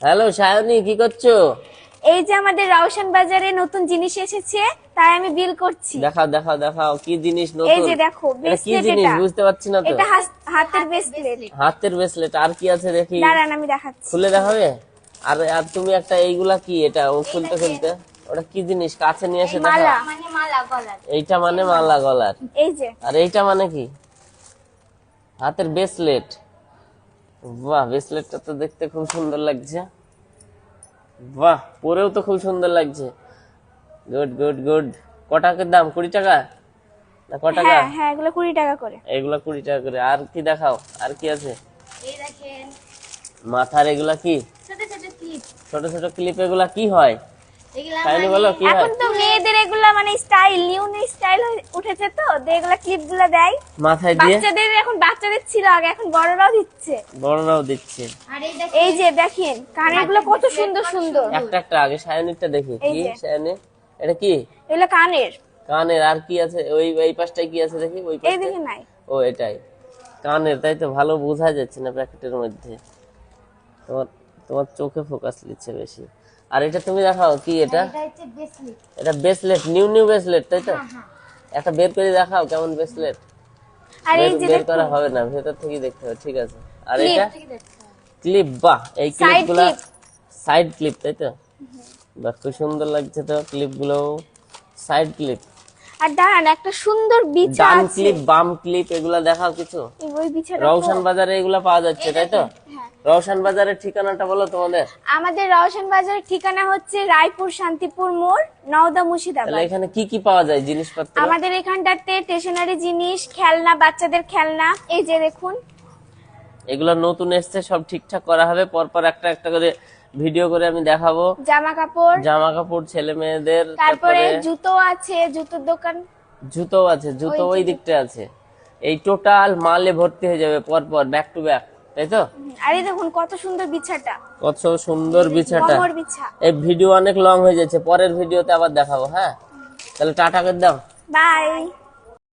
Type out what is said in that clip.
Hello Sayani, কি করছো? এই যে আমাদের রাউসান বাজারে নতুন জিনিস এসেছে, তাই আমি বিল করছি। দেখাও দেখাও দেখাও, কি জিনিস এই নতুন? যে দেখো, এটা কি ব্রেসলেট। জিনিস এটা বুঝতে পারছি না তো। এটা হাতের ব্রেসলেট। হাতের ব্রেসলেট, আর কি আছে দেখি। দাঁড়ান আমি দেখাচ্ছি। খুলে দেখাবে? আর আর তুমি একটা এইগুলা কি, এটা ও খুলতে খুলতে ওটা কি জিনিস, কাছে নিয়ে এসে দেখা। মালা। মানে মালা গলার। এইটা মানে মালা গলার। এই যে আর এইটা মানে কি? হাতের ব্রেসলেট। বাহ, ব্রেসলেটটা তো দেখতে খুব সুন্দর লাগছে। বাহ, পরেও তো খুব সুন্দর লাগছে। Good good good. কটাকার দাম? 20 টাকা না ক টাকা? হ্যাঁ হ্যাঁ, এগুলো 20 টাকা করে। এগুলা 20 টাকা করে। আর কি দেখাও, আর কি আছে? এই দেখেন মাথার এগুলা কি? ছোট ছোট ক্লিপ। ছোট ছোট ক্লিপ, এগুলা কি হয়? এগুলা সাইনি বলো কি হয়? এখন তো মেয়েদের এগুলা মানে স্টাইল, নিউ স্টাইল উঠেছে, তো এগুলা ক্লিপ গুলা দেয় মাথায় দিয়ে। বাচ্চাদের। এখন বাচ্চাদের ছিল আগে, এখন বড়রাও দিচ্ছে। বড়রাও দিচ্ছে। আর এই দেখেন এই যে দেখেন কানের গুলো কত সুন্দর সুন্দর। একটা একটা আগে সায়নিরটা দেখি। এই কি যে। সায়নি? এটা কি? এগুলো কানের। কানের। আর কি আছে ওই এই পাশটায় কি আছে দেখি, ওই এই পাশটায়। দেখে নাই। ও এটাই কানের, তাই তো। ভালো বোঝা যাচ্ছে না প্যাকেটের মধ্যে। তোমার তোমার চোখে ফোকাস নিচ্ছে বেশি। আর এটা তুমি দেখাও কি এটা? এটা হচ্ছে ব্রেসলেট। এটা ব্রেসলেট, নিউ নিউ ব্রেসলেট, তাই তো? হ্যাঁ। একটা বের করে দেখাও কেমন ব্রেসলেট। আর এই যে বের করা দেখুন, হবে না, ভেতর থেকে দেখতে হবে। ঠিক আছে। আর Clip। এটা ক্লিপ। বাহ, এই Side ক্লিপগুলা clip। সাইড ক্লিপ, তাই তো? বাহ, খুব সুন্দর লাগছে তো ক্লিপগুলো। সাইড ক্লিপ, আর দাঁড়ান একটা সুন্দর বিছা ডান আছে। ক্লিপ, বাম ক্লিপ, এগুলা দেখাও কিছু। এই ওই বিছাটা রওশন বাজারে এগুলা পাওয়া যাচ্ছে, তাই তো? হ্যাঁ। রওশন বাজারের ঠিকানাটা বলো তোমাদের। আমাদের রওশন বাজারের ঠিকানা হচ্ছে রায়পুর শান্তিপুর মোড়, নওদা তাহলে মুর্শিদাবাদ। এখানে কি কি পাওয়া যায় জিনিসপত্র? আমাদের এখানটাতে স্টেশনারি জিনিস, খেলনা, বাচ্চাদের খেলনা। এই যে দেখুন, এগুলো নতুন এসছে, সব ঠিকঠাক করা হবে। পরপর একটা একটা করে ভিডিও করে আমি দেখাবো। জামা কাপড়, জামা কাপড় ছেলে মেয়েদের, তারপরে তারপরে জুতো আছে, জুতোর দোকান। জুতো আছে, জুতো ওই দিকটা আছে। এই টোটাল মালে ভর্তি হয়ে যাবে পরপর, ব্যাক টু ব্যাক, তাই তো? আর এই দেখুন কত সুন্দর বিছাটা, কত সুন্দর বিছাটা। কমর বিছা। এই ভিডিও অনেক লং হয়ে যাচ্ছে, পরের ভিডিওতে আবার দেখাবো। হ্যাঁ, তাহলে টাটা করে দাও। বাই।